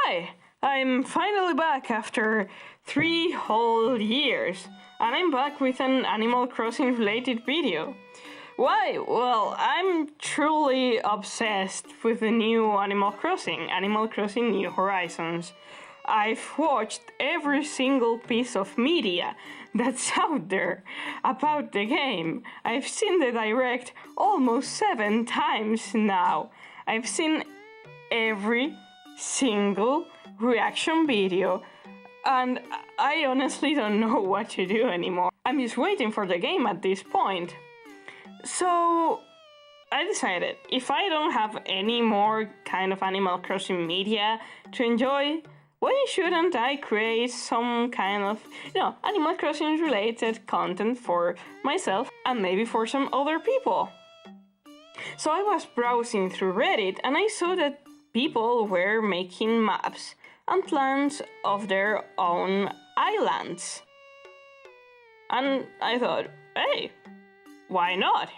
Hi! I'm finally back after 3 whole years, and I'm back with an Animal Crossing related video. Why? Well, I'm truly obsessed with the new Animal Crossing New Horizons. I've watched every single piece of media that's out there about the game. I've seen the direct almost 7 times now. I've seen every single reaction video, and I honestly don't know what to do anymore. I'm just waiting for the game at this point. So I decided, if I don't have any more kind of Animal Crossing media to enjoy, why shouldn't I create some kind of, Animal Crossing related content for myself and maybe for some other people? So I was browsing through Reddit and I saw that people were making maps and plans of their own islands. And I thought, hey, why not?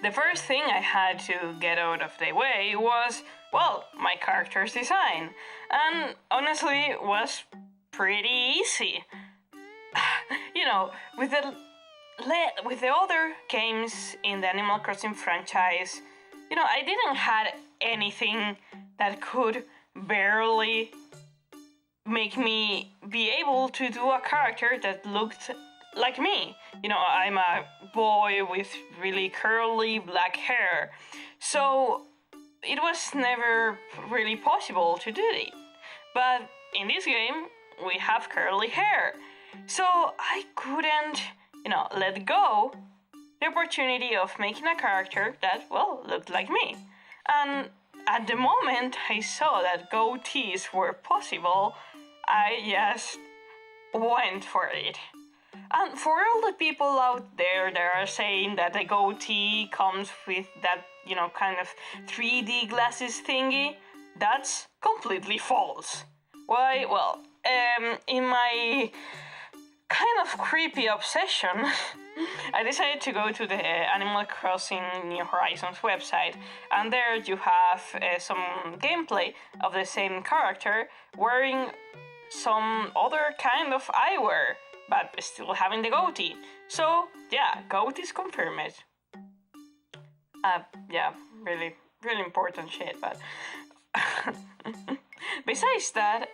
The first thing I had to get out of the way was, well, my character's design. And honestly, it was pretty easy. With the other games in the Animal Crossing franchise, I didn't have anything that could barely make me be able to do a character that looked like me. I'm a boy with really curly black hair, so it was never really possible to do it. But in this game, we have curly hair, so I couldn't let go the opportunity of making a character that, looked like me. And at the moment I saw that goatees were possible, I just went for it. And for all the people out there that are saying that the goatee comes with that, kind of 3D glasses thingy, that's completely false. Why? Well, in my kind of creepy obsession, I decided to go to the Animal Crossing New Horizons website, and there you have some gameplay of the same character wearing some other kind of eyewear, but still having the goatee. So yeah, goatee is confirmed. Really, really important shit, but besides that,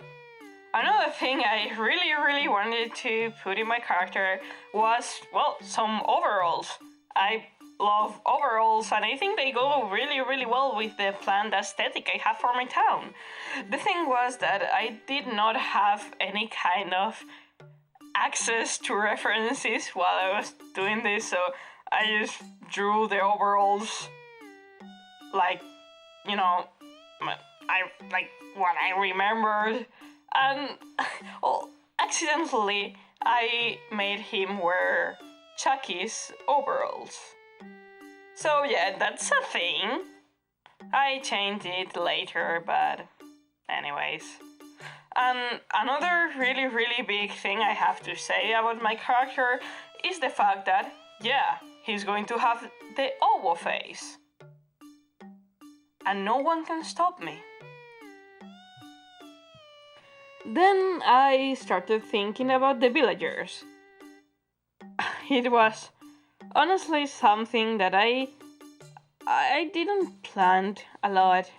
another thing I really, really wanted to put in my character was, some overalls. I love overalls, and I think they go really, really well with the planned aesthetic I have for my town. The thing was that I did not have any kind of access to references while I was doing this, so I just drew the overalls like, what I remembered. And accidentally, I made him wear Chucky's overalls. So yeah, that's a thing. I changed it later, but anyways. And another really, really big thing I have to say about my character is the fact that, he's going to have the owo face. And no one can stop me. Then I started thinking about the villagers. It was honestly something that I didn't plan a lot.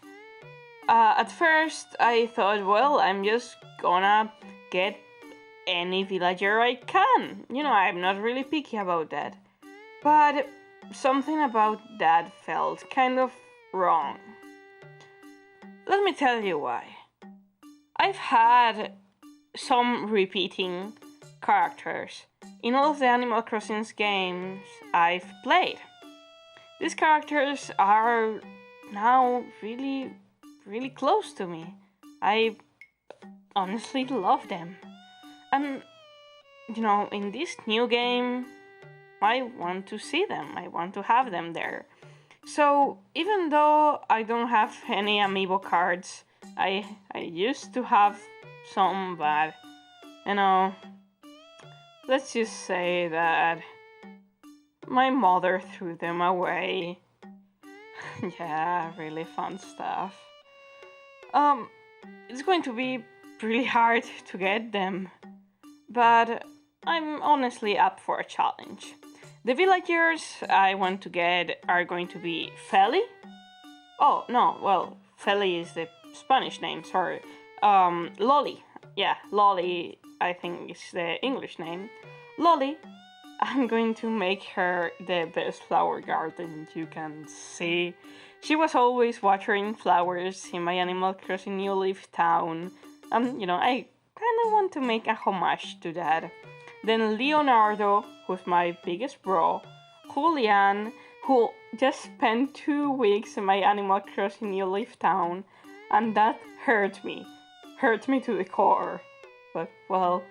At first I thought, I'm just gonna get any villager I can. I'm not really picky about that. But something about that felt kind of wrong. Let me tell you why. I've had some repeating characters in all of the Animal Crossing games I've played. These characters are now really, really close to me. I honestly love them. And, in this new game, I want to see them. I want to have them there. So, even though I don't have any amiibo cards, I used to have some, but, let's just say that my mother threw them away. Yeah, really fun stuff. It's going to be really hard to get them, but I'm honestly up for a challenge. The villagers I want to get are going to be Feli. Oh, no, well, Feli is the Spanish name, sorry. Lolly. Yeah, Lolly, I think is the English name. Lolly, I'm going to make her the best flower garden you can see. She was always watering flowers in my Animal Crossing New Leaf town. I kind of want to make a homage to that. Then Leonardo, who's my biggest bro. Julian, who just spent 2 weeks in my Animal Crossing New Leaf town. And that hurt me. Hurt me to the core. But, well,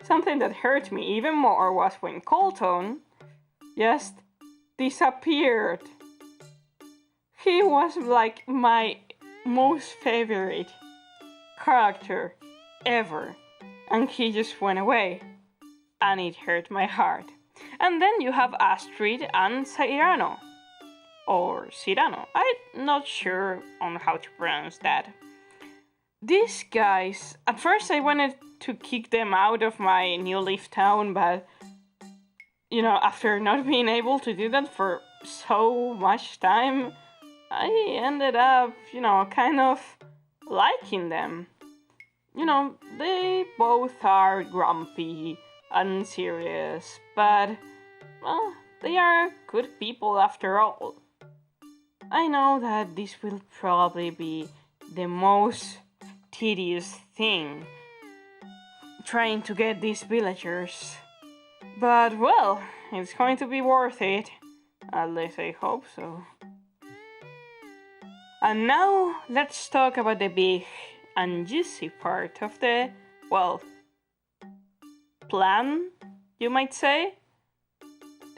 something that hurt me even more was when Colton just disappeared. He was like my most favorite character ever, and he just went away, and it hurt my heart. And then you have Astrid and Cyrano, or Cyrano, I'm not sure on how to pronounce that. These guys, at first I wanted to kick them out of my New Leaf town, but after not being able to do that for so much time, I ended up, kind of liking them. They both are grumpy and serious, but, well, they are good people after all. I know that this will probably be the most tedious thing, trying to get these villagers. But, well, it's going to be worth it. At least I hope so. And now, let's talk about the big and juicy part of the, well, plan, you might say?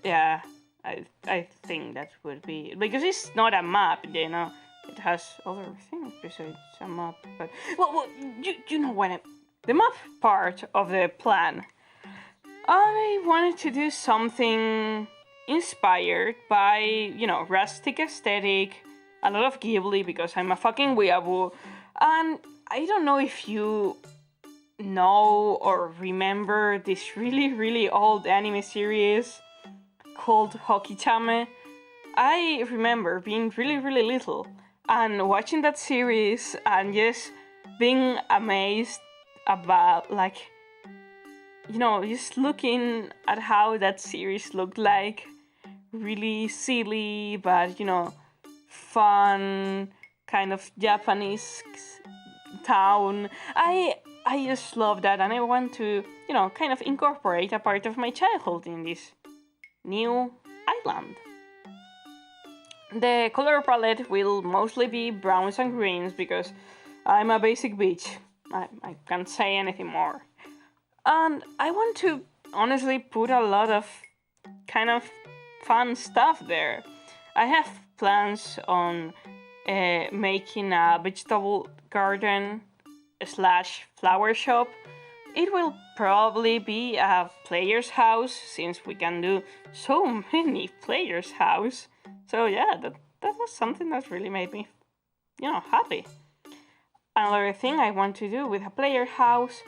Yeah, I think that would be, because it's not a map, it has other things besides a map, but, well you know what, the map part of the plan. I wanted to do something inspired by, rustic aesthetic, a lot of Ghibli because I'm a fucking weeaboo, and I don't know if you know or remember this really, really old anime series called Hoki-chame. I remember being really, really little and watching that series and just being amazed about, just looking at how that series looked like. Really silly, but, fun, kind of Japanese town. I just love that, and I want to, kind of incorporate a part of my childhood in this new island. The color palette will mostly be browns and greens because I'm a basic bitch. I can't say anything more. And I want to honestly put a lot of kind of fun stuff there. I have plans on making a vegetable garden / flower shop. It will probably be a player's house since we can do so many player's house. So yeah, that was something that really made me, happy. Another thing I want to do with a player house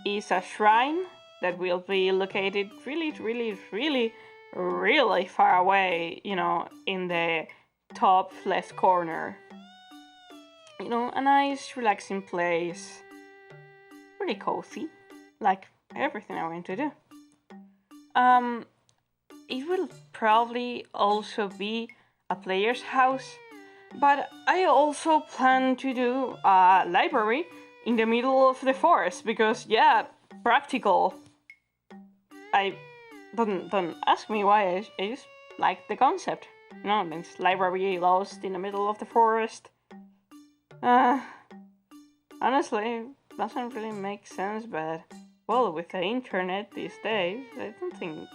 is a shrine that will be located really, really, really, really far away, in the top left corner. A nice, relaxing place. Really cozy, like everything I want to do. It will probably also be a player's house, but I also plan to do a library in the middle of the forest because, yeah, practical. I don't ask me why. I just like the concept. This library lost in the middle of the forest. Honestly, doesn't really make sense, but, well, with the internet these days, I don't think,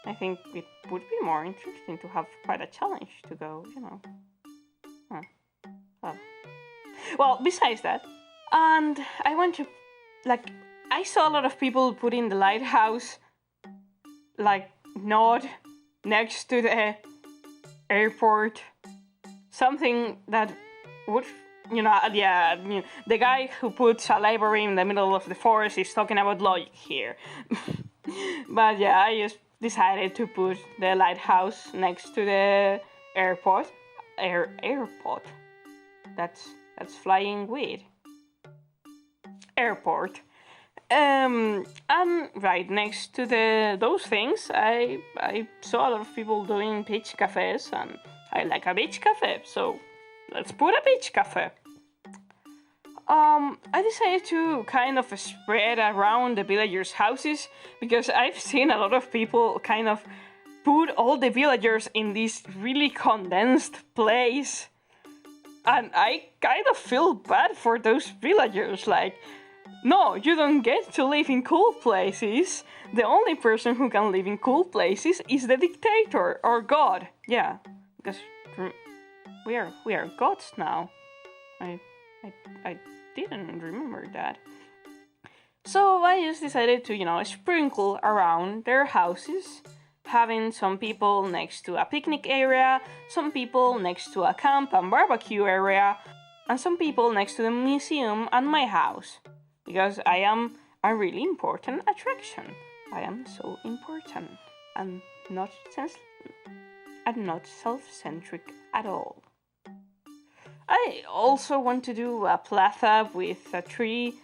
I think it would be more interesting to have quite a challenge to go, Well, besides that, and I want to, I saw a lot of people put in the lighthouse, not next to the airport. Something that would, the guy who puts a library in the middle of the forest is talking about logic here. But yeah, I just decided to put the lighthouse next to the airport. Airport. That's flying weird. Airport. And right next to those things, I saw a lot of people doing beach cafes, and I like a beach cafe, so let's put a beach cafe. I decided to kind of spread around the villagers' houses because I've seen a lot of people kind of put all the villagers in this really condensed place. And I kind of feel bad for those villagers, like, no, you don't get to live in cool places. The only person who can live in cool places is the dictator or God. Yeah, because we are gods now. I didn't remember that. So I just decided to, sprinkle around their houses, having some people next to a picnic area, some people next to a camp and barbecue area, and some people next to the museum and my house. Because I am a really important attraction. I am so important and not self-centric at all. I also want to do a plaza with a tree,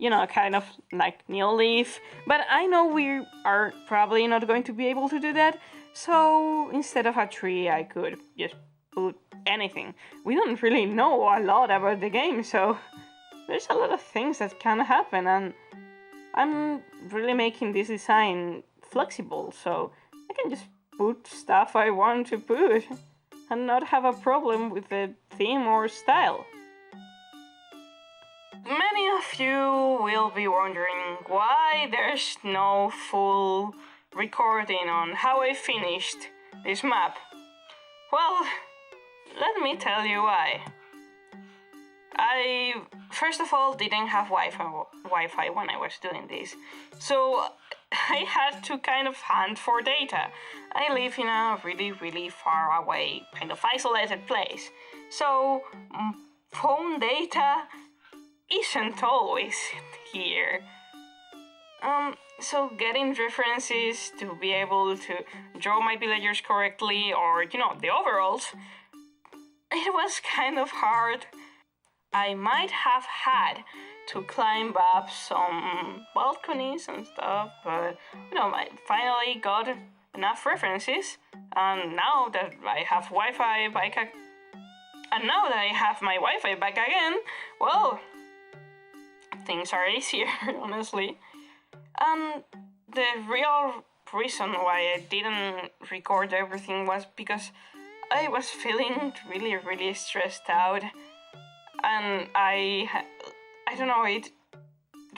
kind of like neon leaf, but I know we are probably not going to be able to do that, so instead of a tree I could just put anything. We don't really know a lot about the game, so there's a lot of things that can happen, and I'm really making this design flexible, so I can just put stuff I want to put and not have a problem with the theme or style. Many of you will be wondering why there's no full recording on how I finished this map. Well, let me tell you why. I, first of all, didn't have Wi-Fi when I was doing this, so I had to kind of hunt for data. I live in a really, really far away, kind of isolated place, so phone data isn't always here. So getting references to be able to draw my villagers correctly, or the overalls, it was kind of hard. I might have had to climb up some balconies and stuff, but I finally got enough references, and now that I have Wi-Fi back, and now that I have my Wi-Fi back again, well, things are easier, honestly. And the real reason why I didn't record everything was because I was feeling really, really stressed out. And I don't know,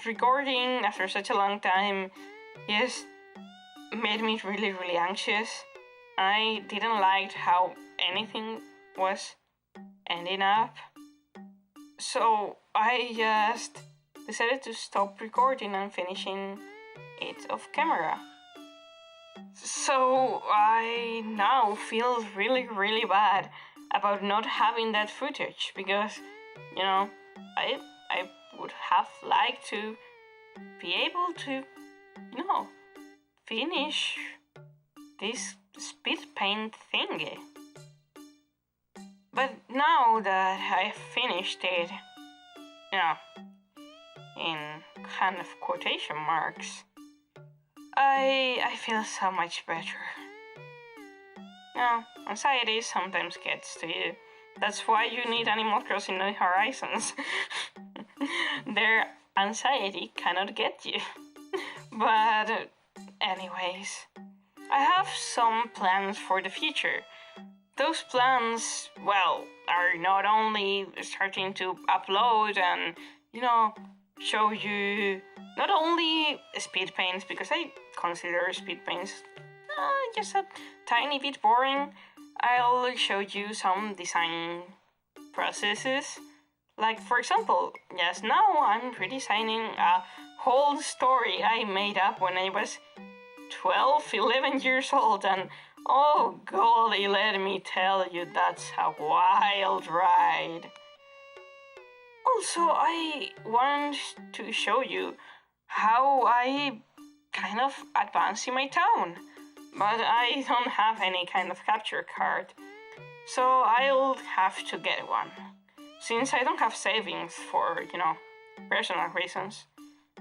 recording after such a long time just made me really, really anxious. I didn't like how anything was ending up. So I just decided to stop recording and finishing it off camera. So I now feel really, really bad about not having that footage because I would have liked to be able to, finish this speed paint thingy. But now that I've finished it, in kind of quotation marks, I feel so much better. Anxiety sometimes gets to you. That's why you need Animal Crossing New Horizons. Their anxiety cannot get you. But anyways, I have some plans for the future. Those plans, are not only starting to upload and, show you not only speed paints, because I consider speed paints just a tiny bit boring. I'll show you some design processes. Like, for example, just now I'm redesigning a whole story I made up when I was 12, 11 years old, and oh golly, let me tell you, that's a wild ride. Also, I want to show you how I kind of advance in my town, but I don't have any kind of capture card, so I'll have to get one. Since I don't have savings for, personal reasons,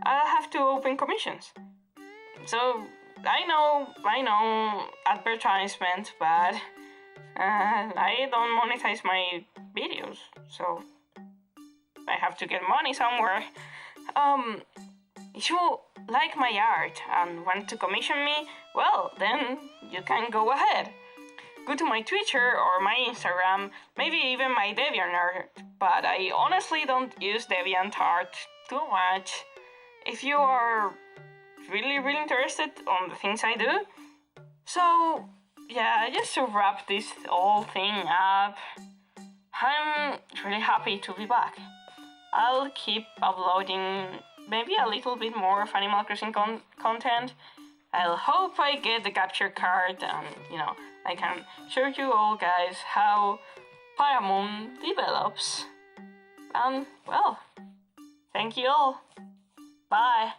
I'll have to open commissions. So I know, advertisement, but I don't monetize my videos, so I have to get money somewhere. If you like my art and want to commission me, well, then you can go ahead. Go to my Twitter or my Instagram, maybe even my DeviantArt, but I honestly don't use DeviantArt too much. If you are really interested on the things I do. So, yeah, just to wrap this whole thing up, I'm really happy to be back. I'll keep uploading maybe a little bit more of Animal Crossing content. I'll hope I get the capture card and, I can show you all guys how Paramount develops. And, well, thank you all. Bye.